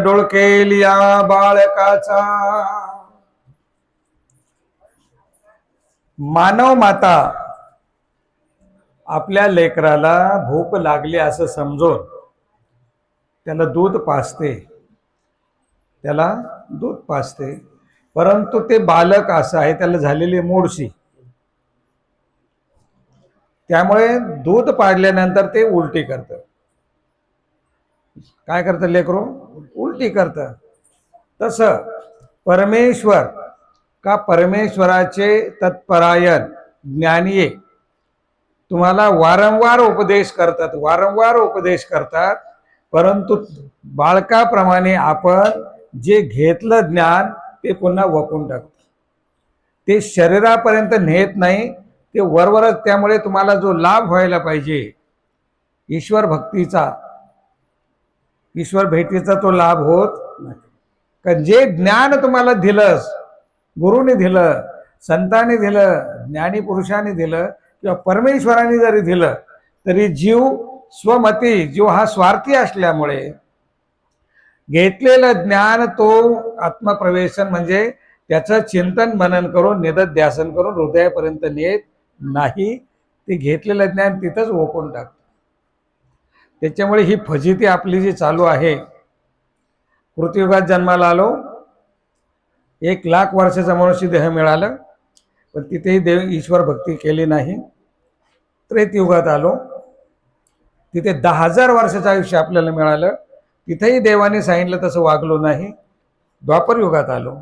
डोळकेलिया बाळकाचा मानव माता आपल्या लेकराला भूक लागली असं समजून त्याला दूध पाजते, परंतु ते बालक असं आहे, त्याला झालेली मूळशी, त्यामुळे दूध पाजल्यानंतर ते उलटी करतं. काय करतं लेकरू? उलटी करतं. तसं परमेश्वर का परमेश्वराचे तत्परायण ज्ञानीये तुम्हाला वारंवार उपदेश करतात, परंतु बाळकाप्रमाणे आपण जे घेतलं ज्ञान ते पुन्हा वपून टाकतो. ते शरीरापर्यंत नेत नाही, ते वरवरच. त्यामुळे तुम्हाला जो लाभ व्हायला पाहिजे ईश्वर भक्तीचा, ईश्वर भेटीचा, तो लाभ होत नाही. कारण जे ज्ञान तुम्हाला दिलंस, गुरुने दिलं, संतांनी दिलं, ज्ञानी पुरुषांनी दिलं किंवा परमेश्वराने जरी दिलं, तरी जीव हा स्वार्थी असल्यामुळे घेतलेलं ज्ञान तो आत्मप्रवेशन म्हणजे त्याचं चिंतन मनन करून निदध्यासन करून हृदयापर्यंत नेत नाही. ते घेतलेलं ज्ञान तिथंच ओकून टाकतं. त्याच्यामुळे ही फजिती आपली जी चालू आहे, कृतयुगात जन्माला आलो, 1,00,000 वर्षाचा मनुष्य देह मिळालं, पण तिथेही ईश्वर भक्ती केली नाही. त्रेतयुगात आलो, तिथे 10,000 वर्षाचं आयुष्य आपल्याला मिळालं, तिथेही देवाने सांगितलं तसं वागलो नाही. द्वापर युगात आलो,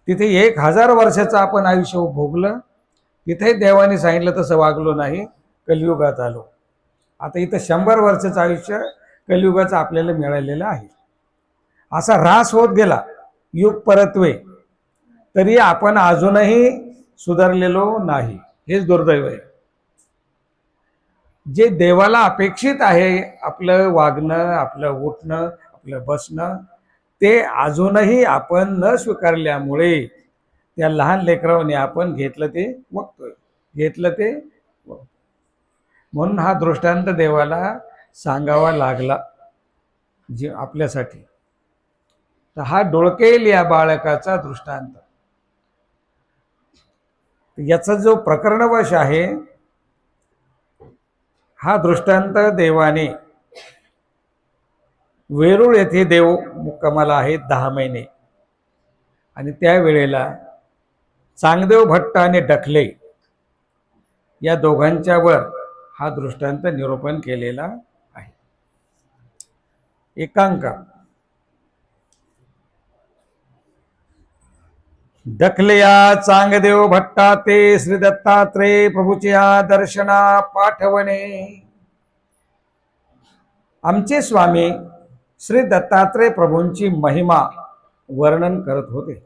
तिथे 1,000 वर्षाचं आपण आयुष्य भोगलं, तिथेही देवाने सांगितलं तसं वागलो नाही. कलियुगात आलो, आता इथं 100 वर्षाचं आयुष्य कलियुगाचं आपल्याला मिळालेलं आहे. असा ऱ्हास होत गेला युग परत्वे, तरी आपण अजूनही सुधारलेलो नाही. हेच दुर्दैव आहे. जे देवाला अपेक्षित आहे, आपलं वागणं, आपलं उठणं, आपलं बसणं, ते अजूनही आपण न स्वीकारल्यामुळे त्या लहान लेकराने आपण घेतलं ते बघतोय. म्हणून हा दृष्टांत देवाला सांगावा लागला जे आपल्यासाठी. तर हा डोळकेल या बाळकाचा दृष्टांत, याचा जो प्रकरणवश आहे, हा दृष्टांत देवाने वेरूळ येथे देव मुक्कामाला आहेत 10 महिने, आणि त्यावेळेला चांगदेव भट्ट आणि डखले या दोघांच्यावर हा दृष्टांत निरूपण केलेला आहे. एकांक. डखलया चांगदेव भट्टा ते श्री दत्तात्रेय प्रभूच्या दर्शना पाठवणे. आमचे स्वामी श्री दत्तात्रेय प्रभूंची महिमा वर्णन करत होते.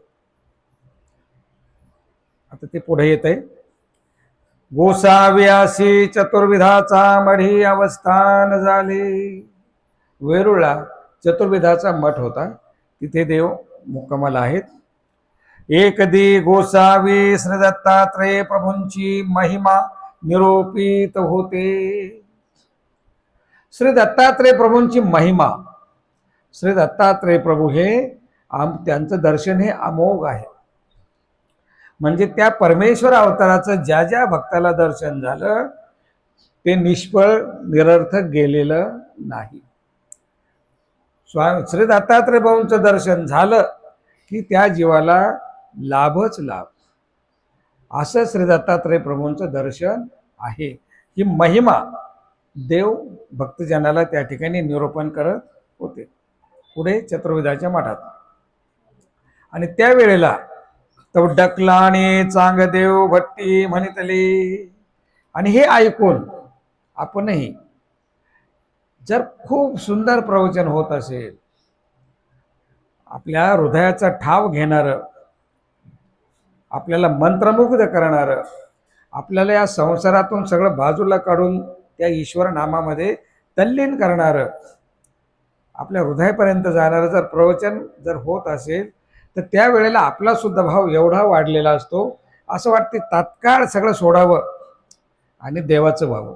आता ते पुढे येत आहे. गोसाव्यासी चतुर्विधाचा मढी अवस्थान झाले. वेरूळला चतुर्विधाचा मठ होता, तिथे देव मुक्कामाला आहेत. एकदी गोसावी श्री दत्तात्रेय प्रभूंची महिमा निरूपित होते. श्री दत्तात्रेय प्रभूंची महिमा, श्री दत्तात्रेय प्रभू हे त्यांचं दर्शन हे अमोघ आहे. म्हणजे त्या परमेश्वर अवताराचं ज्या ज्या भक्ताला दर्शन झालं ते निष्फळ निरर्थक गेलेलं नाही. श्री दत्तात्रेय प्रभूंचं दर्शन झालं की त्या जीवाला लाभच लाभ, असं श्री दत्तात्रेय प्रभूंचं दर्शन आहे. ही महिमा देव भक्तजनाला त्या ठिकाणी निरूपण करत होते पुढे चतुर्विधाच्या मठात. आणि त्यावेळेला तो डकलाने चांगदेव भट्टी म्हणितले. आणि हे ऐकून आपणही, जर खूप सुंदर प्रवचन होत असेल, आपल्या हृदयाचा ठाव घेणारं, आपल्याला मंत्रमुग्ध करणारं, आपल्याला या संसारातून सगळं बाजूला काढून त्या ईश्वर नामामध्ये तल्लीन करणारं, आपल्या हृदयापर्यंत जाणारं जर प्रवचन जर होत असेल, तर त्यावेळेला आपला सुद्धा भाव एवढा वाढलेला असतो, असं वाटते तात्काळ सगळं सोडावं आणि देवाचं व्हावं.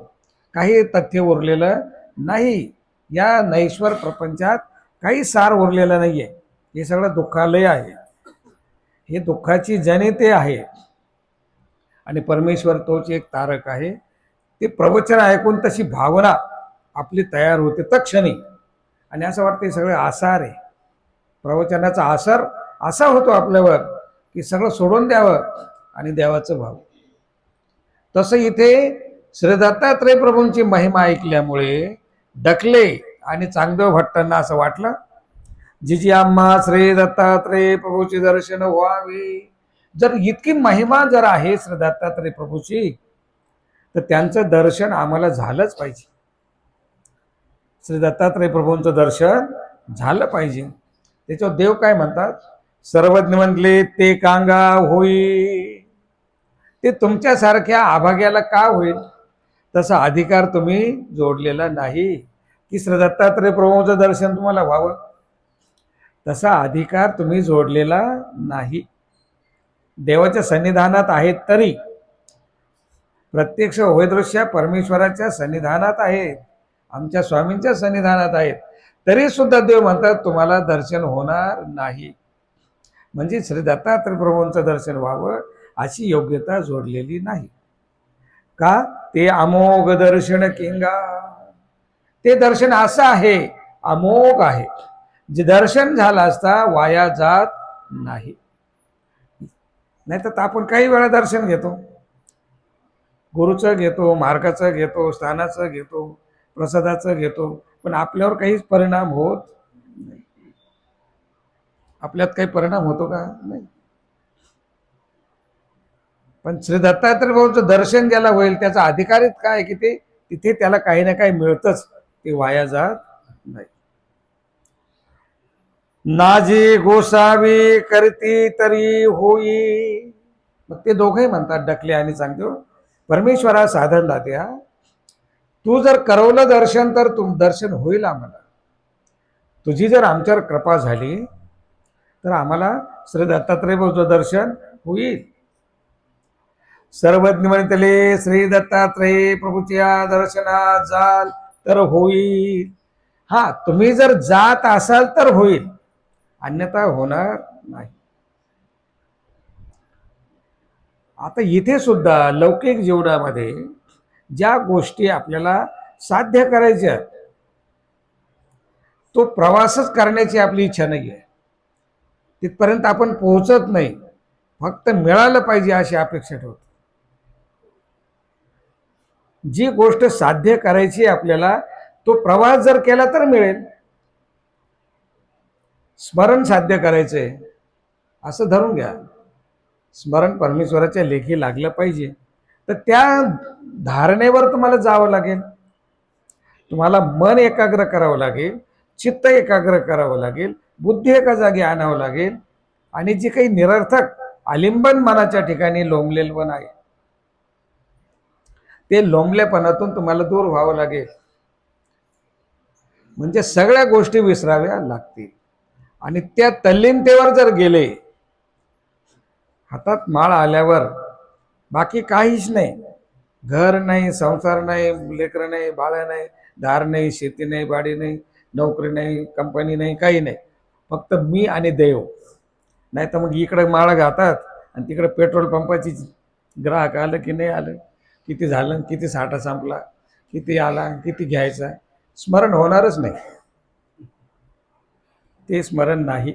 काही तथ्य उरलेलं नाही. या नैश्वर प्रपंचात काही सार उरलेला नाहीये. हे सगळं दुःखालय आहे. हे दुःखाची जनिते आहे. आणि परमेश्वर तोच एक तारक आहे. ते प्रवचन ऐकून तशी भावना आपली तयार होते तत्क्षणी, आणि असं वाटतं सगळं आसार आहे. प्रवचनाचा आसार असा होतो आपल्यावर की सगळं सोडून द्यावं आणि देवाचं भाव. तसं इथे श्री दत्तात्रय प्रभूंची महिमा ऐकल्यामुळे डकले आणि चांगदेव भट्टांना असं वाटलं, जिजी आम्हा श्री दत्तात्रय प्रभूचे दर्शन व्हावे. जर इतकी महिमा जर आहे श्री दत्तात्रय प्रभूची, तर त्यांचं दर्शन आम्हाला झालंच पाहिजे. श्री दत्तात्रय प्रभूंचं दर्शन झालं पाहिजे. त्याच्यावर देव काय म्हणतात, सर्वज्ञ म्हणले ते कांगा होई. ते तुमच्यासारख्या आभाग्याला का होईल? तसा अधिकार तुम्ही जोडलेला नाही की श्री दत्तात्रय प्रभूंचं दर्शन तुम्हाला व्हावं. तसा अधिकार तुम्ही जोडलेला नाही. देवाच्या सन्निधानात आहेत तरी, प्रत्यक्ष होयदृश्य परमेश्वराच्या सन्निधानात आहेत, आमच्या स्वामींच्या सन्निधानात आहेत, तरी सुद्धा देव म्हणतात तुम्हाला दर्शन होणार नाही. म्हणजे श्री दत्तात्रय प्रभूंचं दर्शन व्हावं अशी योग्यता जोडलेली नाही. का? ते अमोघ दर्शन किंगा. ते दर्शन असं आहे, अमोघ आहे, जे दर्शन झालं असता वाया जात नाही. नाही तर आपण काही वेळा दर्शन घेतो, गुरुचं घेतो, मार्गाचं घेतो, स्थानाचं घेतो, प्रसादाचं घेतो, पण आपल्यावर काहीच परिणाम होत नाही. आपल्यात काही परिणाम होतो का? नाही. पण श्री दत्तात्रय प्रभूंचं दर्शन ज्याला होईल त्याचा अधिकारीत काय की ते तिथे त्याला काही ना काही मिळतच, ते वाया जात नाही. नाजी गोसावी करती तरी होई. मग ते दोघंही म्हणतात, डकले आणि चांगदेव, परमेश्वरा साधन दात्या, तू जर करवलं दर्शन तर दर्शन होईल आम्हाला. तुझी जर आमच्यावर कृपा झाली तर आम्हाला श्री दत्तात्रय प्रभूंचं दर्शन होईल. सर्वज्ञ म्हणतले श्री दत्तात्रय प्रभूच्या दर्शनात जाल तर होईल. हा, तुम्ही जर जात असाल तर होईल, अन्यथा होणार नाही. आता इथे सुद्धा लौकिक जीवनामध्ये ज्या गोष्टी आपल्याला साध्य करायच्या, तो प्रवासच करण्याची आपली इच्छा नाही आहे, तिथपर्यंत आपण पोहोचत नाही, फक्त मिळालं पाहिजे अशी अपेक्षा ठेवतो. जी गोष्ट साध्य करायची आपल्याला, तो प्रवास जर केला तर मिळेल. स्मरण साध्य करायचंय असं धरून घ्या, स्मरण परमेश्वराच्या लेखी लागलं पाहिजे, तर त्या धारणेवर तुम्हाला जावं लागेल. तुम्हाला मन एकाग्र करावं लागेल, चित्त एकाग्र करावं लागेल, बुद्धी एका जागी आणावं लागेल, आणि जे काही निरर्थक आलिंबन मनाच्या ठिकाणी लोंबलेलपण आहे, ते लोंबलेपणातून तुम्हाला दूर व्हावं लागेल. म्हणजे सगळ्या गोष्टी विसराव्या लागतील. आणि त्या तल्लीनतेवर जर गेले, हातात माळ आल्यावर बाकी काहीच नाही, घर नाही, संसार नाही, लेकरं नाही, बाळं नाही, दार नाही, शेती नाही, बाडी नाही, नोकरी नाही, कंपनी नाही, काही नाही, फक्त मी आणि देव. नाही तर मग इकडे माळ घातात आणि तिकडे पेट्रोल पंपाची ग्राहक आलं की नाही आलं, किती झालं, किती साठा संपला, किती आला, किती घ्यायचा, स्मरण होणारच नाही. ते स्मरण नाही.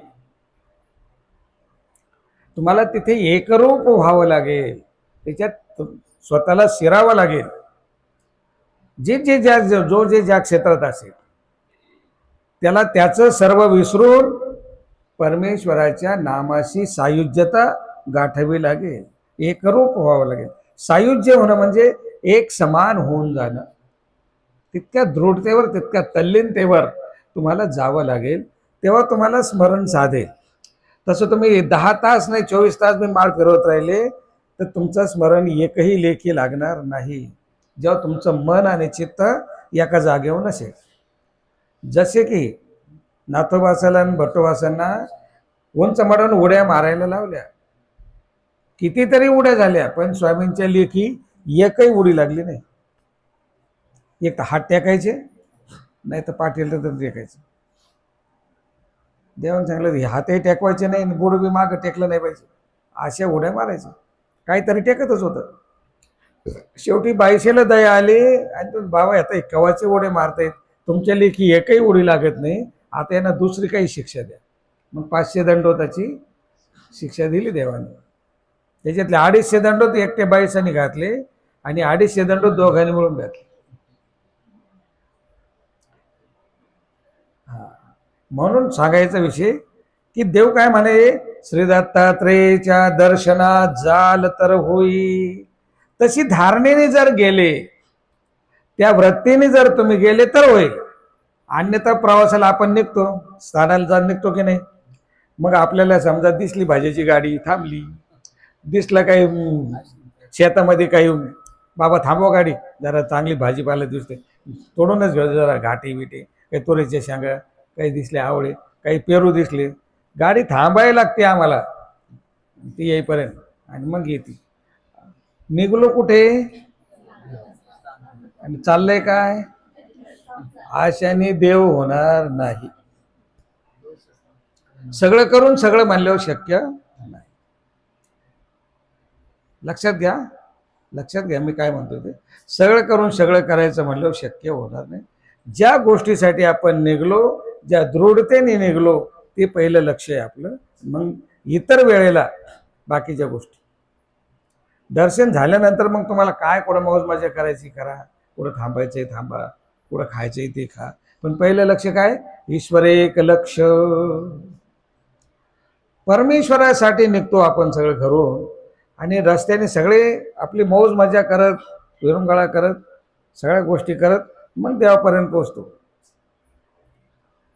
तुम्हाला तिथे एकरूप व्हावं लागेल, त्याच्यात स्वतःला शिरावं लागेल. जे ज्या क्षेत्रात असेल त्याला त्याचं सर्व विसरून परमेश्वराच्या नामाशी सायुज्यता गाठावी लागेल, एकरूप व्हावं लागेल. सायुज्य होणं म्हणजे एक समान होऊन जाणं. तितक्या दृढतेवर, तितक्या तल्लीनतेवर तुम्हाला जावं लागेल, तेव्हा तुम्हाला स्मरण साधेल. तसं तुम्ही 10 तास नाही 24 तास मी माळ फिरवत राहिले तर तुमचं स्मरण एकही लेखी लागणार नाही, जेव्हा तुमचं मन आणि चित्त एका जागेवर नसेल. जसे की नाथोबासाला आणि भट्टोबासांना उंच मडून उड्या मारायला लावल्या, कितीतरी उड्या झाल्या, पण स्वामींच्या लेखी एकही उडी लागली नाही. एक तर हात टेकायचे, नाही तर पाठीला तर टेकायचे. देवाने सांगितलं हातही टेकवायचे नाही आणि बुड बी मागं टेकलं नाही पाहिजे, अशा उड्या मारायच्या. काहीतरी टेकतच होतं. शेवटी बाईशेला दया आली आणि तुम्ही बाबा आता कवाचे उडे मारतायत, तुमच्या लेखी एकही उडी लागत नाही, आता यांना दुसरी काही शिक्षा द्या. मग 500 दंडोताची शिक्षा दिली देवाने. त्याच्यातले 250 दंडोत एकट्या बाईसांनी घातले आणि 250 दंडोत दोघांनी मिळून घातले. म्हणून सांगायचा विषय की देव काय म्हणे, श्री दत्तात्रेयच्या दर्शनात जाल तर होई. तशी धारणेने जर गेले, त्या वृत्तीने जर तुम्ही गेले तर होईल. अन्यथा प्रवासाला आपण निघतो, स्थानाला जाऊन निघतो की नाही. मग आपल्याला समजा दिसली भाजीची गाडी, थांबली. दिसलं काही शेतामध्ये काही, बाबा थांबवा गाडी, जरा चांगली भाजीपाला दिसते, तोडूनच घेऊ जरा, घाटी बिटे काही तोरेच्या शेंगा काही दिसले, आवळे काही पेरू दिसले, गाडी थांबायला लागते आम्हाला ती येईपर्यंत, आणि मग येते. निघलो कुठे आणि चाललंय काय, आशाने देव होणार नाही. सगळं करून सगळं म्हणल्यावर शक्य नाही. लक्षात घ्या, लक्षात घ्या मी काय म्हणतो ते. सगळं करून सगळं करायचं म्हणल्यावर शक्य होणार नाही. ज्या गोष्टीसाठी आपण निघलो, ज्या दृढतेने निघलो, ते पहिलं लक्ष आहे आपलं. मग इतर वेळेला बाकीच्या गोष्टी. दर्शन झाल्यानंतर मग तुम्हाला काय कुठं मौज मजा करायची करा, कुठं थांबायचंय थांबा, कुठं खायचंय ते खा, पण पहिलं लक्ष काय, ईश्वर एक लक्ष. परमेश्वरासाठी निघतो आपण सगळं घरून, आणि रस्त्याने सगळे आपली मौज मजा करत, विरंगुळा करत, सगळ्या गोष्टी करत मग देवापर्यंत पोचतो.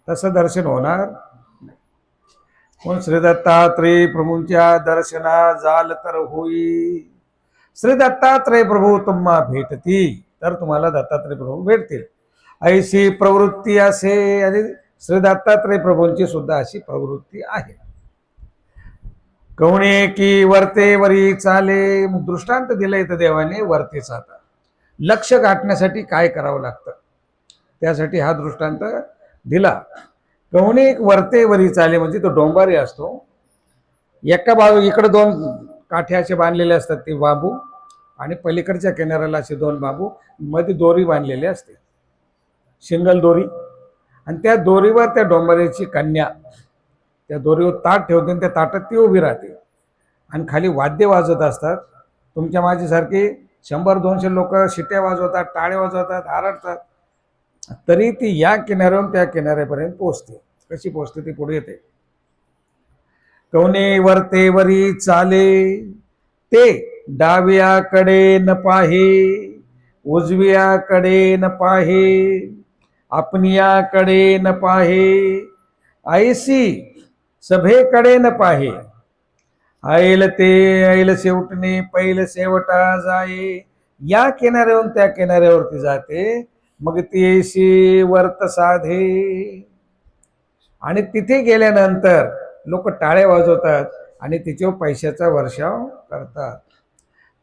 तसं दर्शन होणार नाही. म्हणून श्री दत्तात्रेय प्रभूंच्या दर्शना जाल तर होई. श्री दत्तात्रेय प्रभू तुम्हा भेटती तर तुम्हाला दत्तात्रेय प्रभू भेटतील. ऐशी प्रवृत्ती असे, आणि श्री दत्तात्रेय प्रभूंची सुद्धा अशी प्रवृत्ती आहे. कवणे की वर्ते वरी चाले. मग दृष्टांत दिलं इथं देवाने वर्तेचा. आता लक्ष गाठण्यासाठी काय करावं लागतं, त्यासाठी हा दृष्टांत दिला. कवणे वर्ते वरी चाले म्हणजे तो डोंबारी असतो. एका बाजू इकडे 2 काठे असे बांधलेले असतात ते बांबू, आणि पलीकडच्या किनाऱ्याला असे 2 बांबू, मध्ये दोरी बांधलेली असते, सिंगल दोरी. आणि त्या दोरीवर त्या डोंबारीची कन्या त्या दोरीवर ताट ठेवते आणि त्या ताटात ती उभी राहते, आणि खाली वाद्य वाजत असतात. तुमच्या माझ्यासारखे 100-200 लोक शिट्या वाजवतात, टाळे वाजवतात, आरडतात, तरी ती या किनाऱ्यावरून त्या किनाऱ्यापर्यंत पोचते. कशी पोचते ती पुढे येते. कवने वर्ते वरी चाले, ते डाव्याकडे न पाहे, उजव्याकडे न पाहे, आपणियाकडे न पाहे, ऐसी सभेकडे न पाहे. ऐल ते ऐल शेवटणे पैल शेवटा जाये. या किनाऱ्यावरून त्या किनाऱ्यावरती जाते, मग ती ऐशी वर्त साधे. आणि तिथे गेल्यानंतर लोक टाळे वाजवतात आणि तिच्यावर पैशाचा वर्षाव करतात.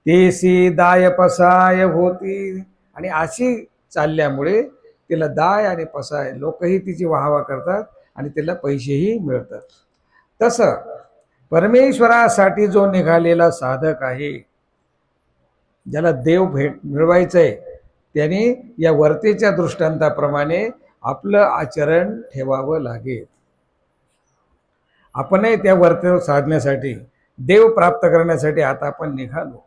तेसी दाय पसाय होती. आणि अशी चालल्यामुळे तिला दाय आणि पसाय, लोकही तिची वाहवा करतात आणि तिला पैसेही मिळतात. तसं परमेश्वरासाठी जो निघालेला साधक आहे, ज्याला देव मिळवायचंय, त्याने या वर्तेच्या दृष्टांताप्रमाणे आपलं आचरण ठेवावं लागेल. आपणही त्या वर्तेवर साधण्यासाठी, देव प्राप्त करण्यासाठी आता आपण निघालो.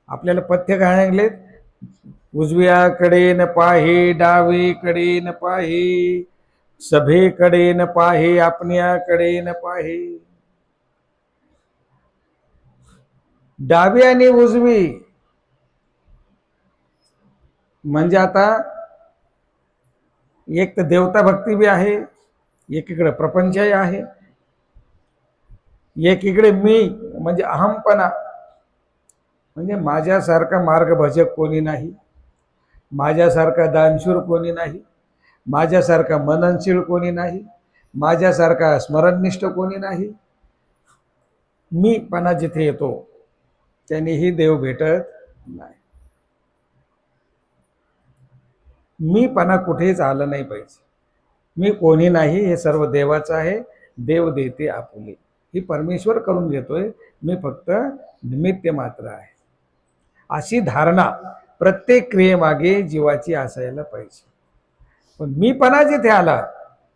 आपल्याला पथ्य काय सांगलेत, उजव्याकडे न पाहे, डावीकडे न पाहे, सभेकडे न पाहे, आपण्याकडे न पाहे. डावी आणि उजवी म्हणजे आता एक तर देवता भक्ती बी आहे, एकीकडे प्रपंचही आहे, एकीकडे मी म्हणजे अहमपणा, म्हणजे माझ्यासारखा मार्गभजक कोणी नाही, माझ्यासारखा दानशूर कोणी नाही, माझ्यासारखा मननशील कोणी नाही, माझ्यासारखा स्मरणनिष्ठ कोणी नाही. मीपणा जिथे येतो त्यानेही देव भेटत नाही. मीपणा कुठेच आलं नाही पाहिजे. मी कोणी नाही, हे सर्व देवाचं आहे. देव देते आपुले. ही परमेश्वर करून घेतोय, मी फक्त निमित्त मात्र आहे. अशी धारणा प्रत्येक क्रियेमागे जीवाची असायला पाहिजे. पण मीपणा जिथे आला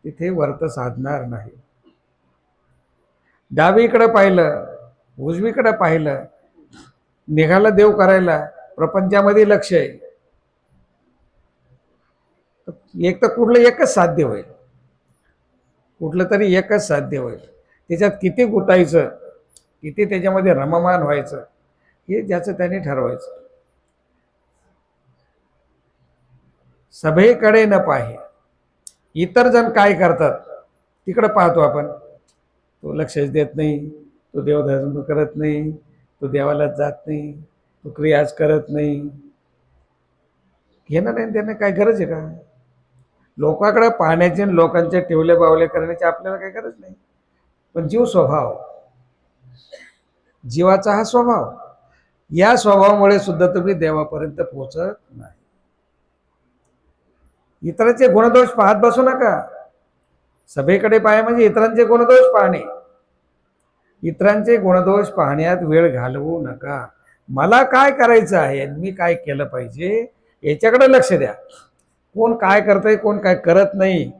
तिथे वर्त साधणार नाही. डावीकडे पाहिलं, उजवीकडे पाहिलं, निघाला देव करायला, प्रपंचामध्ये लक्ष आहे, एक तर कुठलं एकच साध्य होईल, कुठलं तरी एकच साध्य होईल. त्याच्यात किती गुतायचं, किती त्याच्यामध्ये रममान व्हायचं, हे ज्याचं त्याने ठरवायचं. सभेकडे न पाहे, इतर जण काय करतात तिकडं पाहतो आपण. तो लक्षच देत नाही, तो देवधर्म करत नाही, तो देवाला जात नाही, तो क्रियाच करत नाही. घेणं नाही त्यांना काय गरज आहे का? लोकांकडे पाहण्याची, लोकांच्या टिवले बावले करण्याची आपल्याला काही गरज नाही. पण जीव स्वभाव, जीवाचा हा स्वभाव, या स्वभावामुळे सुद्धा तुम्ही देवापर्यंत पोहोचत नाही. इतरांचे गुणदोष पाहत बसू नका. सभेकडे पाहे म्हणजे इतरांचे गुणदोष पाहणे. इतरांचे गुणदोष पाहण्यात वेळ घालवू नका. मला काय करायचं आहे, मी काय केलं पाहिजे याच्याकडे लक्ष द्या. कोण काय करतंय, कोण काय करत नाही,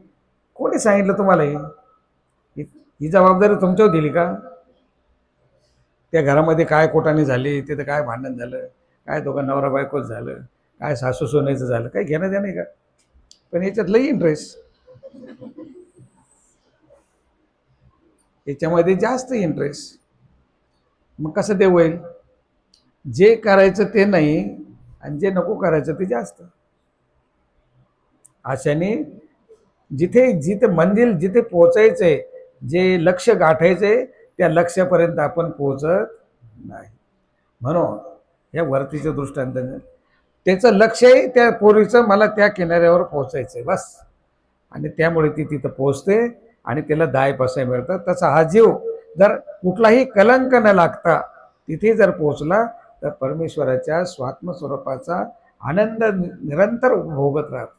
कोणी सांगितलं तुम्हाला? ही जबाबदारी तुमच्यावर दिली का? त्या घरामध्ये काय कोटाने झाली, तिथं काय भांडण झालं, काय दोघं नवरा बायकोच झालं, काय सासू सोन्याचं झालं, काय घेणं द्या नाही का? पण याच्यात लई इंटरेस्ट, याच्यामध्ये जास्त इंटरेस्ट. मग कसं ते होईल? जे करायचं ते नाही आणि जे नको करायचं ते जास्त. अशाने जिथे जिथे मंजिल, जिथे पोचायचंय, जे लक्ष गाठायचंय, त्या लक्ष्यापर्यंत आपण पोचत नाही. म्हणून या वरतीच्या दृष्टांताने त्याचं लक्ष आहे त्या पोरीचं, मला त्या किनाऱ्यावर पोचायचंय बस. आणि त्यामुळे ती तिथं पोचते आणि त्याला 10 पैसे मिळतात. तसा हा जीव जर कुठलाही कलंक न लागता तिथे जर पोचला तर परमेश्वराच्या स्वात्मस्वरूपाचा आनंद निरंतर भोगत राहतो.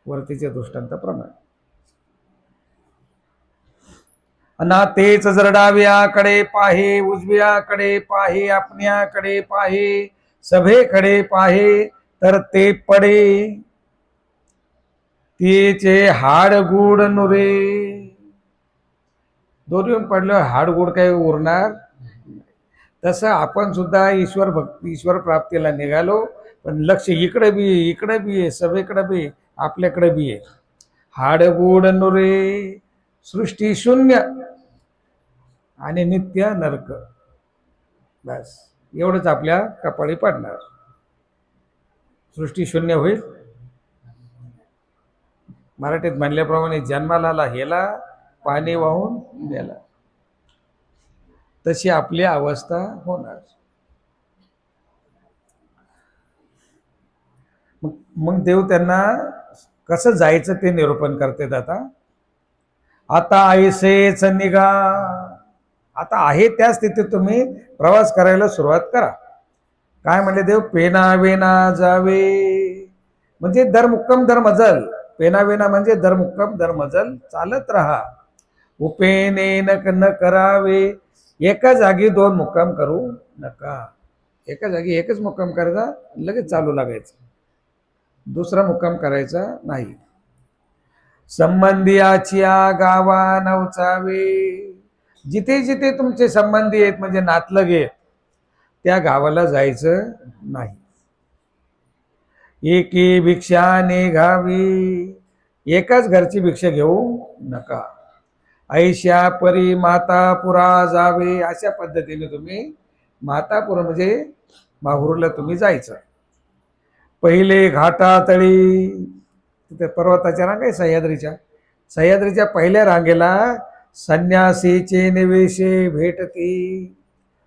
वरतीच्या दृष्टांताप्रमाणे. ना तेच जर डाव्याकडे पाहे, उजव्याकडे पाहे, आपण्याकडे पाहे, सभेकडे पाहे, तर ते पडे तिचे हाड गुड नुरे. दोरीवर पडलं हाड गुड काही उरणार. तसं आपण सुद्धा ईश्वर भक्ती, ईश्वर प्राप्तीला निघालो, पण लक्ष इकडे बी आहे, सभेकडे बी, आपल्याकडे बी आहे. हाड गुड नुरे, सृष्टी शून्य आणि नित्य नरक. बस एवढंच आपल्या कपाळी पडणार. सृष्टी शून्य होईल. मराठीत म्हणल्याप्रमाणे जन्माला आला हेला, पाणी वाहून नेला, तशी आपली अवस्था होणार. मग देव त्यांना कसं जायचं ते निरूपण करतात. आता ऐसेच निघा. आता आहे त्या स्थितीत तुम्ही प्रवास करायला सुरुवात करा. काय म्हणले देव? पेनावेना जावे, म्हणजे दर मुक्कम दर मजल. पेनावेना म्हणजे दर मुक्कम दर मजल चालत राहा. उपेने न करावे, एका जागी 2 मुक्काम करू नका. एका जागी एकच मुक्काम करायचा, लगेच चालू लागायचं, दुसरा मुक्काम करायचा नाही. संबंधियाच्या गावा नवचावे, जिथे जिथे तुमचे संबंधी आहेत म्हणजे नातलगे, त्या गावाला जायचं नाही. एकी भिक्षा निघावी, एकाच घरची भिक्षा घेऊ नका. ऐशा परी मातापुरा जावे, अशा पद्धतीने तुम्ही मातापुरा म्हणजे माहुरला तुम्ही जायचं. पहिले घाटातळी, तिथे पर्वताच्या रांगा आहे सह्याद्रीच्या पहिल्या रांगेला संन्यासीचे निवेशे भेटती.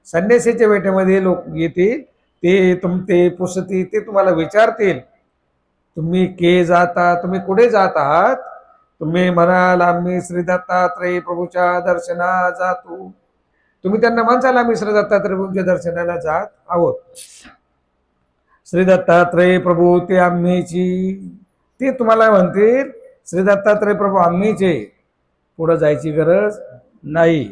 संन्यासीच्या भेटेमध्ये लोक येतील, ते तुमचे पुसती, ते तुम्हाला विचारतील तुम्ही के जाता, तुम्ही कुठे जात आहात? तुम्ही म्हणाल आम्ही श्री दत्तात्रय प्रभूच्या दर्शना जातो. तुम्ही त्यांना म्हणसाल आम्ही श्री दत्तात्रय प्रभूच्या दर्शनाला जात आहोत. श्री दत्तात्रय प्रभू ते आम्हीची, ते तुम्हाला म्हणतील श्री दत्तात्रय प्रभू आम्हीच आहे, पुढं जायची गरज नाही.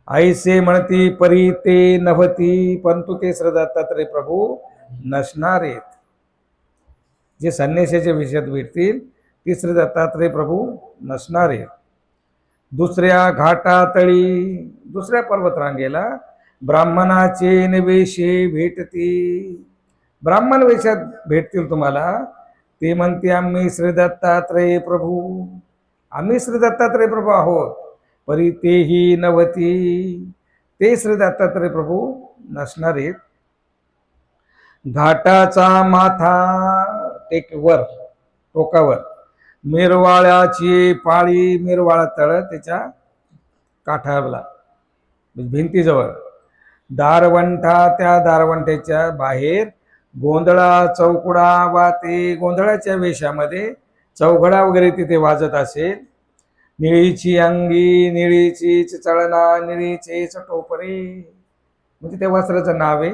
ऐसे म्हणती परी ते नभती, परंतु ते श्री दत्तात्रय प्रभू नसणार आहेत. जे संन्यासाच्या विषयात भेटतील ते श्री दत्तात्रय प्रभू नसणार आहेत. दुसऱ्या घाटातळी, दुसऱ्या पर्वतरांगेला ब्राह्मणाचे निवेशे भेटती, ब्राह्मण वेशात भेटतील तुम्हाला. ते म्हणते आम्ही श्री दत्तात्रय प्रभू, आम्ही श्री दत्तात्रय प्रभू आहोत. परी तेही नवती, ते श्री दत्तात्रय प्रभू नसणार आहेत. घाटाचा माथा टेक वर, टोकावर मिरवाळ्याची पाळी, मिरवाळा तळ त्याच्या काठाला भिंतीजवळ. दारवंठा, त्या दारवंट्याच्या बाहेर गोंधळा चौकडा वाते, गोंधळाच्या वेशामध्ये चौघडा वगैरे तिथे वाजत असेल. निळीची अंगी, निळीचीच चळणा, निळीचेच टोपरे, म्हणजे त्या वस्त्राचं नाव आहे.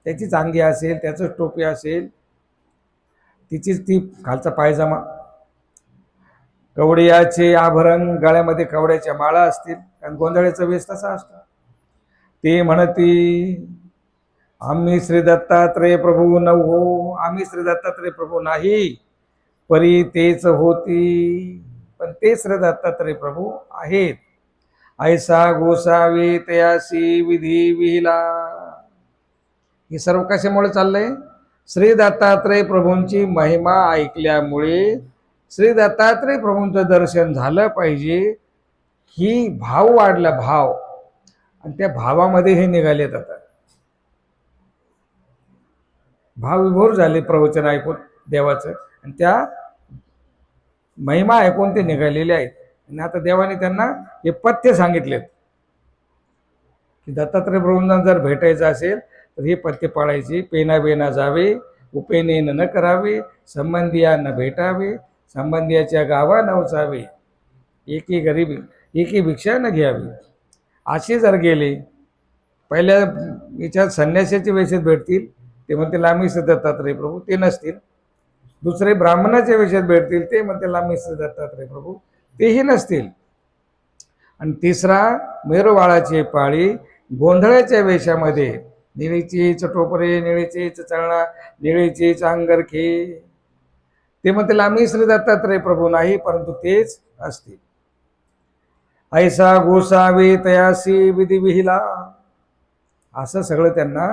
त्याचीच अंगी असेल, त्याचंच टोपी असेल, तिचीच ती खालचा पायजमा. कवड्याचे आभरण, गळ्यामध्ये कवड्याच्या माळा असतील, कारण गोंधळाचा वेश तसा असतो. ते म्हणती आम्ही श्री दत्तात्रय प्रभू नव्हो, आम्ही श्री दत्तात्रय प्रभू नाही. परी तेच होती, पण ते श्री दत्तात्रय प्रभू आहेत. ऐसा गोसावी तयासी विधी विहिला. हे सर्व कशामुळे चाललंय? श्री दत्तात्रय प्रभूंची महिमा ऐकल्यामुळे श्री दत्तात्रय प्रभूंचं दर्शन झालं पाहिजे, ही भाव वाढला, भाव. आणि त्या भावामध्ये हे निघालेत. आता भावविभोर झाले प्रवचन ऐकून देवाचं, आणि त्या महिमा ऐकून ते निघालेले आहेत. आणि आता देवाने त्यांना हे पथ्य सांगितलेत की दत्तात्रय प्रभूंना जर भेटायचं असेल तर हे पथ्य पाळायचे. पेना बेना जावे, उपेने न करावे, संबंधिया न भेटावे, संबंधियाच्या गावा नवसावे, एकी गरीबी एकी भिक्षा न घ्यावी. असे जर गेले, पहिल्या याच्यात संन्यासाचे वेशात भेटतील, ते म्हणतील आम्ही श्री दत्तात्रय प्रभू, ते नसतील. दुसरे ब्राह्मणाच्या वेशात भेटतील, ते म्हणतील आम्ही श्री दत्तात्रय प्रभू, तेही नसतील. आणि तिसरा मेरुवाळाची पाळी, गोंधळाच्या वेशामध्ये, निळीचीच टोपरे, निळीचीच चळणा, निळीचीच अंगरखे, ते म्हणतील आम्ही श्री दत्तात्रय प्रभू नाही, परंतु तेच असतील. ऐसा गोसावे तयासी विधी विहिला, असं सगळं त्यांना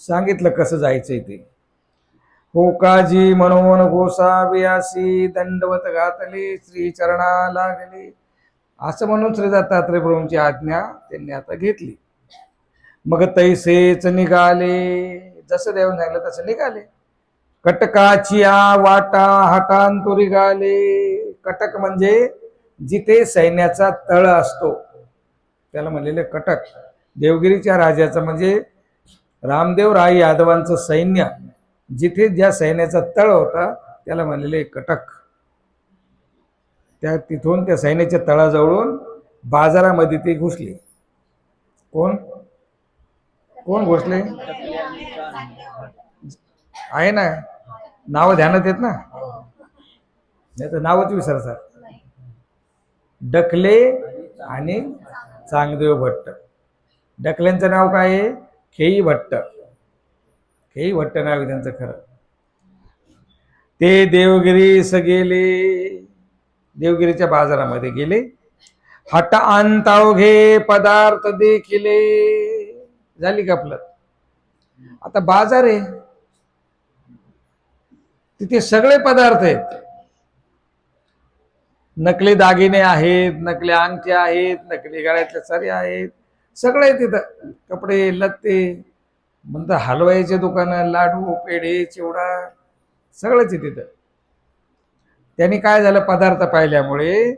सांगितलं कसं जायचंय ते. हो काजी म्हणून गोसावे असी, दंडवत घातले श्री चरणा लागले, असं म्हणून श्री दत्तात्रय प्रभूंची आज्ञा त्यांनी आता घेतली. मग तैसेच निघाले, जसं देवाने सांगितलं तसं निघाले. कटकाचिया वाटा हटांतुरी गाले. कटक म्हणजे जिथे सैन्याचा तळ असतो त्याला म्हणलेले कटक. देवगिरीच्या राजाचं म्हणजे रामदेव राय यादवांचं सैन्य जिथे ज्या सैन्याचा तळ होता त्याला म्हणलेले कटक. त्या तिथून त्या सैन्याच्या तळाजवळून बाजारामध्ये ते घुसले. कोण कोण घुसले आहे ना, नाव ध्यानात येत ना, नाही तर नावच विसरतात. डकले आणि चांगदेव भट्ट. डकल्यांचं नाव काय आहे? खेई भट्ट. खेई भट्ट नाव आहे त्यांचं खरं. ते देवगिरीस गेले, देवगिरीच्या बाजारामध्ये गेले. हट आणताव घे पदार्थ देखिले. झाली गपलत. आता बाजार आहे, तिथे सगळे पदार्थ आहेत. नकली दागिने आहेत, नकली अंगठ्या आहेत, नकली गळ्यातले सरे आहेत, सगळे तिथं. कपडे लत्ते, म्हणतात हलवायचे दुकानं, लाडू पेढे चिवडा सगळंच आहे तिथं. त्यांनी काय झालं, पदार्थ पाहिल्यामुळे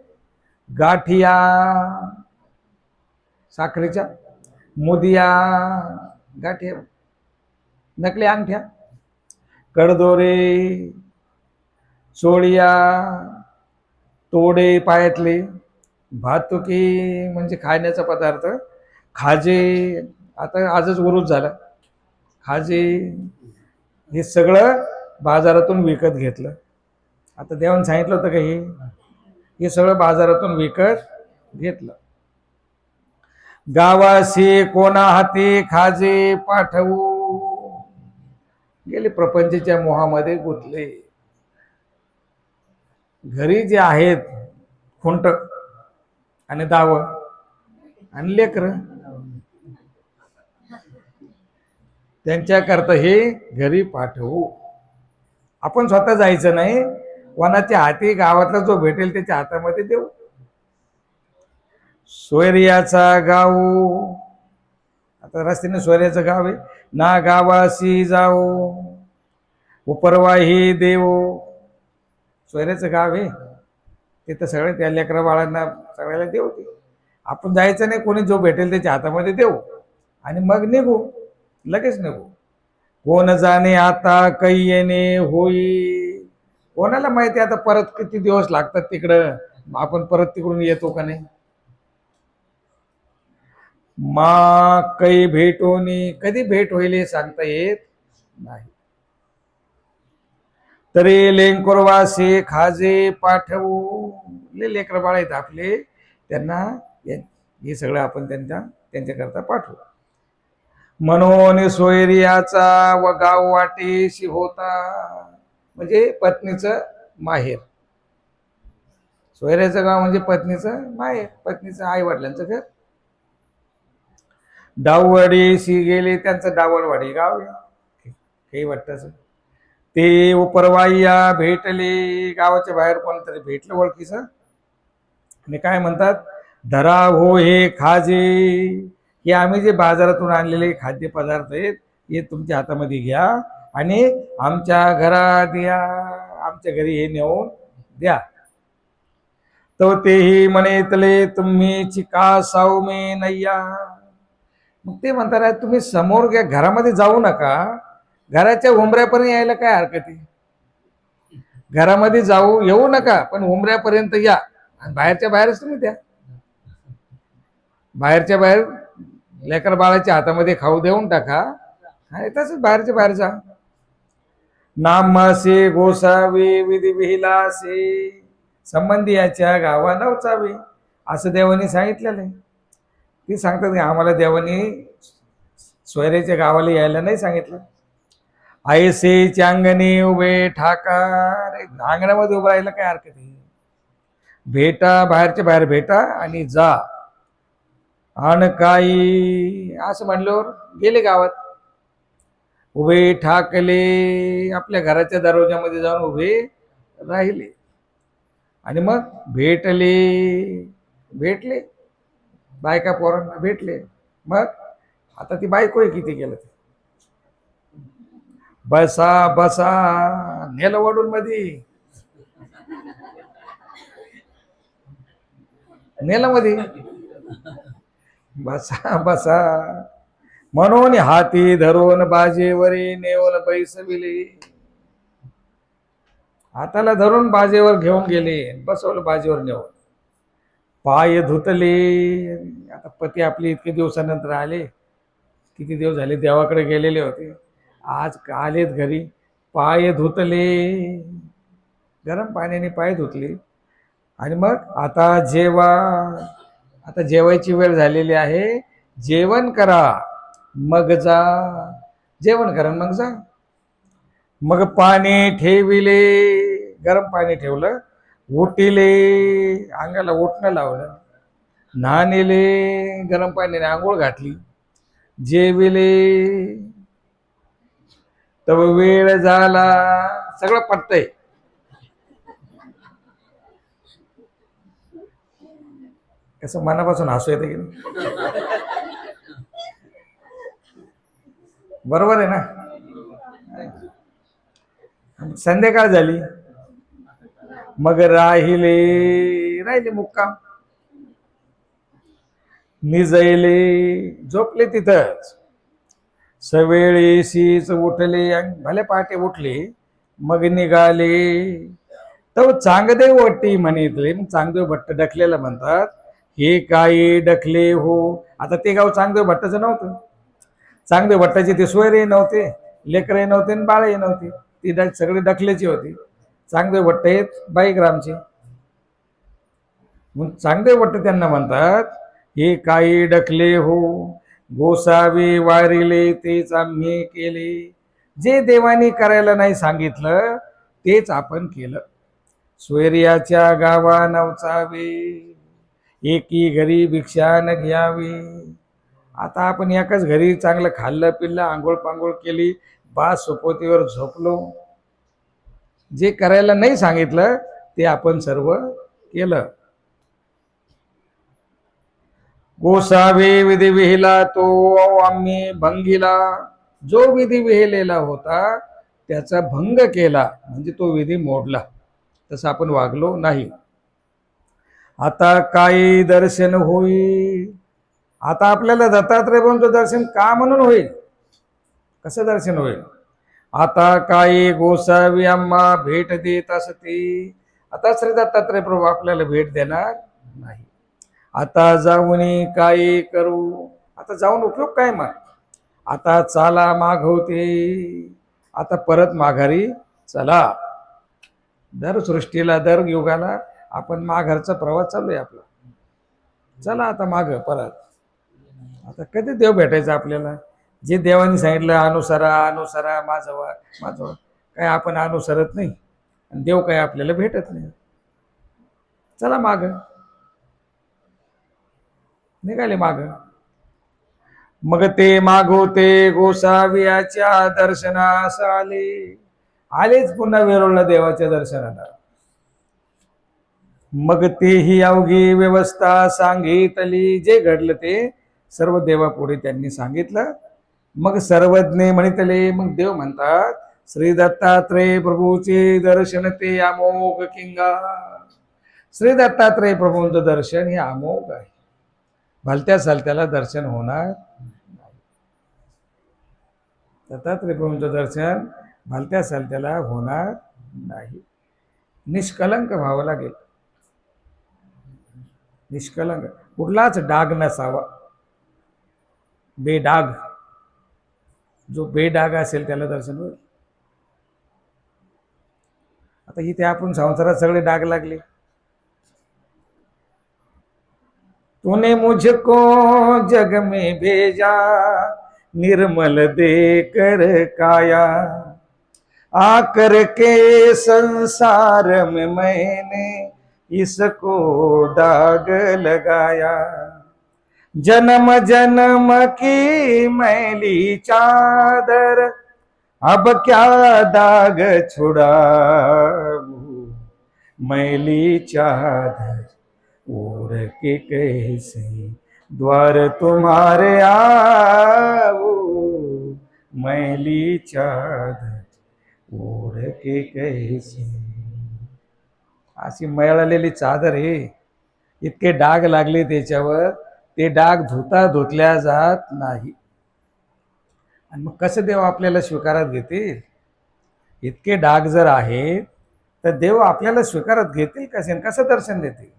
गाठिया साखरेच्या, मुदिया गाठिया, नकली अंगठ्या, कडदोरे, चोळिया, तोडे पायातले, भातुकी म्हणजे खाण्याचा पदार्थ, खाजे, आता आजच उरूस झाला, खाजे, हे सगळं बाजारातून विकत घेतलं. आता देवाने सांगितलं होतं का हे सगळं बाजारातून विकत घेतलं. गावाशी कोणा हाती खाजे पाठवू, गेले प्रपंचाच्या मोहामध्ये गुंतले. घरी जे आहेत खुंट आणि दाव आणि लेकर, त्यांच्याकरता हे घरी पाठवू. आपण स्वतः जायचं नाही, कोणाच्या हाती गावातला जो भेटेल त्याच्या हातामध्ये देऊ. सोयरियाचा गाव, आता रस्त्याने सोयऱ्याचं गाव आहे ना, गावाशी जाऊ उपरवाही देव. सोयऱ्याचं गाव आहे तिथं सगळे त्या लेकरा बाळांना सगळ्याला देऊ. ते आपण जायचं नाही, कोणी जो भेटेल त्याच्या हातामध्ये देऊ आणि मग निघू, लगेच निघू. कोण जाणे आता काही येणे होई, कोणाला माहिती आता परत किती दिवस लागतात तिकडं, आपण परत तिकडून येतो का नाही. मा काही भेटोनी, कधी भेट होईल हे सांगता येत नाही. तरी लेंकुरवासे खाजे पाठवू, लेकर बाळ आहेत आपले, त्यांना हे सगळं आपण त्यांच्याकरता पाठवू. म्हणून सोयरियाचा व गाव वाटेशी होता, म्हणजे पत्नीचं माहेर. सोयऱ्याचं गाव म्हणजे पत्नीचं माहेर, पत्नीचं आई वडिलांचं घर. डाववाडीशी गेले, त्यांचं डावलवाडी गाव आहे काही वाटतं. ते उपरवाईया भेटले, गावाच्या बाहेर कोणतरी भेटलं ओळखीचं आणि काय म्हणतात, धरा हो हे खाजे, हे आम्ही जे बाजारातून आणलेले खाद्यपदार्थ आहेत हे तुमच्या हातामध्ये घ्या आणि आमच्या घरात या, आमच्या घरी हे नेऊन द्या. तो तेही म्हणेतले तुम्ही चिका सावमे नय्या. मग ते म्हणतात तुम्ही समोर घ्या, घरामध्ये जाऊ नका, घराच्या उंबऱ्यापर्यंत यायला काय हरकत आहे. घरामध्ये येऊ नका, पण उंबऱ्यापर्यंत या आणि बाहेरच्या बाहेरच तुम्ही द्या. बाहेरच्या बाहेर लेकर बाळाच्या हातामध्ये खाऊ देऊन टाका आणि तसंच बाहेरच्या बाहेर जा. नामासे गोसावे विधी विहिलासे, संबंधी याच्या गावा नवचावे, असं देवानी सांगितलेलं आहे. ती सांगतात की आम्हाला देवानी सोयऱ्याच्या गावाला यायला नाही सांगितलं. ऐसे चांगणे उभे ठाकार, अंगणामध्ये उभं राहायला काय हरकत आहे. भेटा, बाहेरच्या बाहेर भेटा आणि जा. आणि काही असं म्हणल्यावर गेले गावात, उभे ठाकले, आपल्या घराच्या दरवाजामध्ये जाऊन उभे राहिले आणि मग भेटले बायका पोरांना भेटले. मग आता ती बायको आहे, किती केलं ते. बसा बसा नेलं वडून मध्ये, नेलं मध्ये, बसा बसा म्हणून हाती धरून बाजेवरी नेऊन बैसविले. हाताला धरून बाजेवर घेऊन गेले, बसवलं बाजेवर नेऊन. पाय धुतले, आता पती आपले इतके दिवसानंतर आले, किती दिवस झाले देवाकडे गेलेले होते, आज आलेत घरी. पाय धुतले, गरम पाण्याने पाय धुतले आणि मग आता जेवायची वेळ झालेली आहे, जेवण करा मग जा. जेवण करा मग जा. मग पाणी ठेविले, गरम पाणी ठेवलं. उठिले, अंगाला उठणं लावलं. न्हाणिले, गरम पाण्याने आंघोळ घातली. जेविले, तव वेळ झाला. सगळं पटतंय. कसं मनापासून हसू येते की बरोबर आहे ना. संध्याकाळ झाली, मग राहिले मुक्काम. निजयले, झोपले तिथंच. सवेळेशीच उठले, भले पहाटे उठले. मग निघाले. तर चांगदेव वट्टी म्हणितले, चांगदेव भट्ट डकलेला म्हणतात. हे काही डकले हो. आता ते गाव चांगदेव भट्टाचं नव्हतं. चांगदेव भट्टाचे ते सोयरे नव्हते, लेकरही नव्हते आणि बाळही नव्हते, ती सगळे डकल्याची होती. चांगले वट्ट आहेत 22 ग्रामचे. मग चांगले वट्ट त्यांना म्हणतात. हे काही डकले हो गोसावे वारिले तेच आम्ही केले. जे देवानी करायला नाही सांगितलं तेच आपण केलं. सोयरियाच्या गावा नवचावे एकी घरी भिक्षा न घ्यावी. आता आपण एकाच घरी चांगलं खाल्लं पिल्लं आंघोळ पांघोळ केली बास सोपोतीवर झोपलो. जे करायला नाही सांगितलं ते आपण सर्व केलं. गोसावे विधी विहिला तो आम्ही भंगिला. जो विधी विहिलेला होता त्याचा भंग केला म्हणजे तो विधी मोडला. तसं आपण वागलो नाही. आता काही दर्शन होईल. आता आपल्याला दत्तात्रय प्रभूंचं दर्शन का म्हणून होईल? कसं दर्शन होईल? आता काही गोसावी आम्हा भेट देत असते. आता श्री दत्तात्रय प्रभू आपल्याला भेट देणार नाही. आता जाऊन काय करू? आता जाऊन उपयोग काय मग? आता चाला मागवते. आता परत माघारी चला. दर सृष्टीला दर युगाला आपण माघारचा प्रवास चालू आहे आपला. चला आता माग परत. आता कधी देव भेटायचा आपल्याला? जे देवानी सांगितलं अनुसरा अनुसरा माझं काय आपण अनुसरत नाही आणि देव काय आपल्याला भेटत नाही. चला माग. निघाले माग. मग ते मागवते गोसावियाच्या दर्शनास आले. आलेच पुन्हा वेरूळला देवाच्या दर्शनाला. मग तेही अवघी व्यवस्था सांगितली. जे घडलं ते सर्व देवापुढे त्यांनी सांगितलं. मग सर्वज्ञ म्हणितले. मग देव म्हणतात श्री दत्तात्रय प्रभूचे दर्शन ते अमोघ किंगा. श्री दत्तात्रय प्रभूंचं दर्शन हे अमोघ आहे. भलत्या सलत्याला दर्शन होणार. दत्तात्रय प्रभूंचं दर्शन भलत्या सलत्याला होणार नाही. निष्कलंक व्हावं लागेल. निष्कलंक. कुठलाच डाग नसावा. बेडाग. जो बेडाग असेल त्याला दर्शन होईल. आता इथे आपण संसारात सगळे डाग लागले. तूने मुझको जग में भेजा निर्मल देकर काया. आकर के संसार में मैंने इसको दाग लगाया. जन्म जन्म की मैली चादर अब क्या दाग छुड़ाऊं. मैली चादर ओढ़ के कैसे द्वार तुम्हारे आऊं. मैली चादर ओढ़ के कैसे. अशी मळलेली चादर आहे. इतके डाग लागले त्याच्यावर. ते डाग धुतल्या जात नाही. आणि मग कसं देव आपल्याला स्वीकारात घेतील? इतके डाग जर आहेत तर देव आपल्याला स्वीकारात घेतील कसे? कसं दर्शन देतील?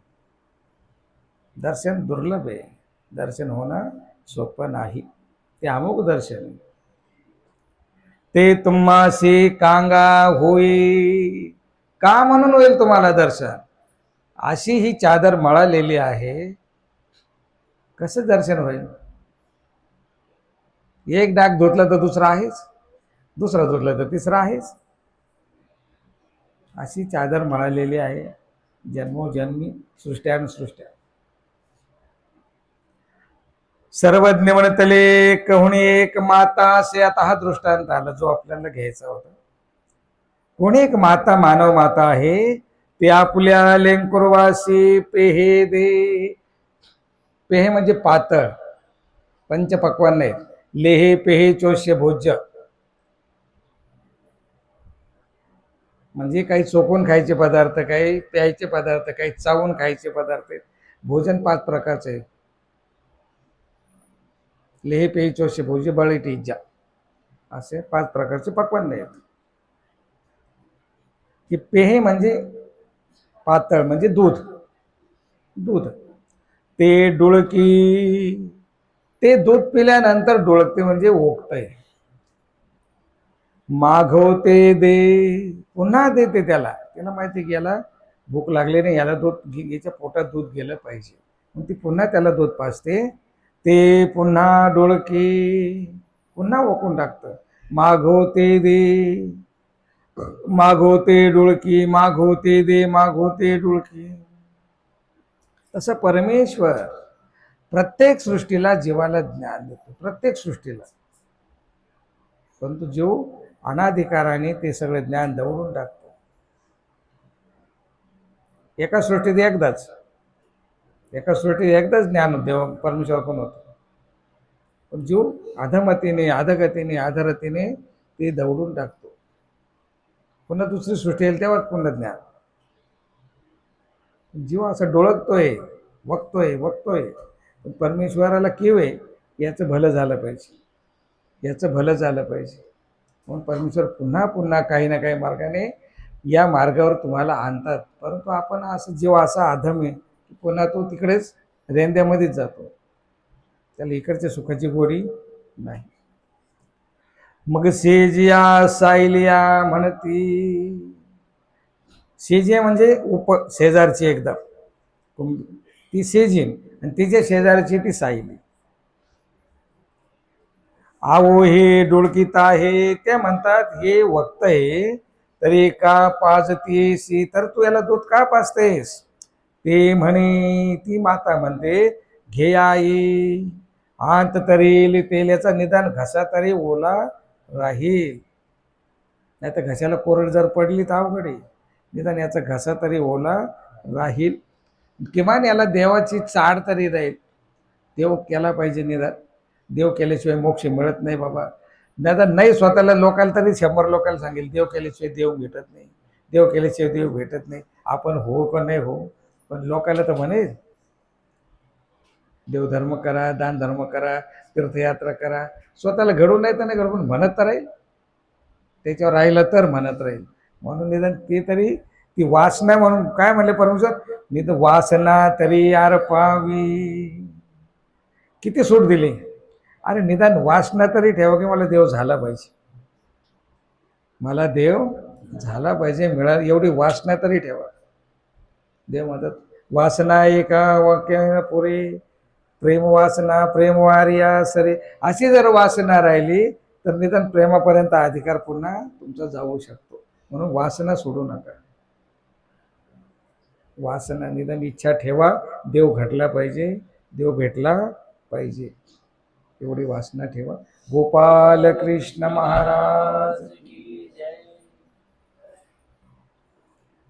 दर्शन दुर्लभ आहे. दर्शन होणं सोपं नाही. ते अमोघ दर्शन. ते तुम्हासी कांगा होई. का म्हणून होईल तुम्हाला दर्शन? अशी ही चादर मळलेली आहे. कसं दर्शन होईल? एक डाग धुतला तर दुसरा आहेच. दुसरा धुतला तर तिसरा आहेच. अशी चादर मळलेली आहे जन्मोजन्मी सृष्ट्यानुसृष्ट्या. सर्वज्ञ म्हणतले कोणी एक माता असे. आता हा दृष्टांत आला जो आपल्याला घ्यायचा होता. कोणी एक माता मानव माता आहे. ते आपल्या लेंकुरवासी पेहे दे. पेहे म्हणजे पातळ पंचपक्वान्न आहेत. लेहे पेहे चोष्य भोज्य म्हणजे काही चोकून खायचे पदार्थ, काही प्यायचे पदार्थ, काही चावून खायचे पदार्थ आहेत. भोजन 5 प्रकारचे आहे. लेहे पेहे चोष्य भोज्य बळीटी इज्जा असे 5 प्रकारचे पक्वान्न आहेत. की पेहे म्हणजे पातळ म्हणजे दूध. दूध ते डुळकी. ते दूध पिल्यानंतर डुळकते म्हणजे ओकतय. मागवते दे. पुन्हा देते त्याला. त्याला माहिती की याला भूक लागली नाही, याला याच्या पोटात दूध गेलं पाहिजे. मग ती पुन्हा त्याला दूध पाजते. ते पुन्हा डोळकी पुन्हा ओकून टाकतं. मागवते दे, मागवते डुळकी, मागवते दे, मागवते डुळकी. तसं परमेश्वर प्रत्येक सृष्टीला जीवाला ज्ञान देतो, प्रत्येक सृष्टीला. परंतु जीव अनाधिकाराने ते सगळे ज्ञान दवडून टाकतो. एका सृष्टीत एकदाच ज्ञान देव परमेश्वर पण होतो. पण जीव अधमतीने, अधगतीने, अधरतीने ते दवडून टाकतो. पुन्हा दुसरी सृष्टी येईल तेव्हाच पुन्हा ज्ञान. जीव असं डोळकतोय, वक्तोय. पण परमेश्वराला केव आहे, याचं भलं झालं पाहिजे, याचं भलं झालं पाहिजे. म्हणून परमेश्वर पुन्हा पुन्हा काही ना काही मार्गाने या मार्गावर तुम्हाला आणतात. परंतु आपण असं जीव असा अधम आहे की पुन्हा तो तिकडेच रेंद्यामध्येच जातो, त्याला इकडच्या सुखाची गोडी नाही. मग सेजिया सायलिया म्हणती. सेजिया म्हणजे शेजारची एकदम ती सेजीन, आणि तिच्या शेजारची ती सायली. आवो हे डोळकीत आहे, ते म्हणतात हे वक्त आहे तरी का पाजतीस, तर तू याला दूध का पाजतेस. ते म्हणे, ती माता म्हणते, घे आई अंत तरी तेल्याचा निदान घसा तरी ओला राहील. नाही तर घशाला कोरड जर पडली तर अवघड आहे. निदान याचा घसा तरी ओला राहील, किमान याला देवाची चाड तरी राहील. देव केला पाहिजे निदान. देव केल्याशिवाय मोक्ष मिळत नाही बाबा. निदान नाही स्वतःला लोकांना तरी 100 लोकांना सांगेल देव केल्याशिवाय देव भेटत नाही, देव केल्याशिवाय देव भेटत नाही. आपण हो का नाही हो, पण लोकांना तर म्हणेल देवधर्म करा, दान धर्म करा, तीर्थयात्रा करा. स्वतःला घडून नाही तर नाही घडून म्हणत तर राहील, त्याच्यावर राहिलं तर म्हणत राहील. म्हणून निदान ते तरी ती वासना, म्हणून काय म्हणले परमेश्वर, मी तर वासना तरी पावी. किती सूट दिली. अरे निदान वासना तरी ठेवा की मला देव झाला पाहिजे, मला देव झाला पाहिजे, मिळाल एवढी वासना तरी ठेवा. देव म्हणतात वासना एका वाक्य पुरे, प्रेम वासना प्रेम वारिया सरे. अशी जर वासना राहिली तर निदान प्रेमापर्यंत अधिकार पुन्हा तुमचा जाऊ शकतो. म्हणून वासना सोडू नका. वासना निदान इच्छा ठेवा, देव घडला पाहिजे, देव भेटला पाहिजे, एवढी वासना ठेवा. गोपाल कृष्ण महाराज.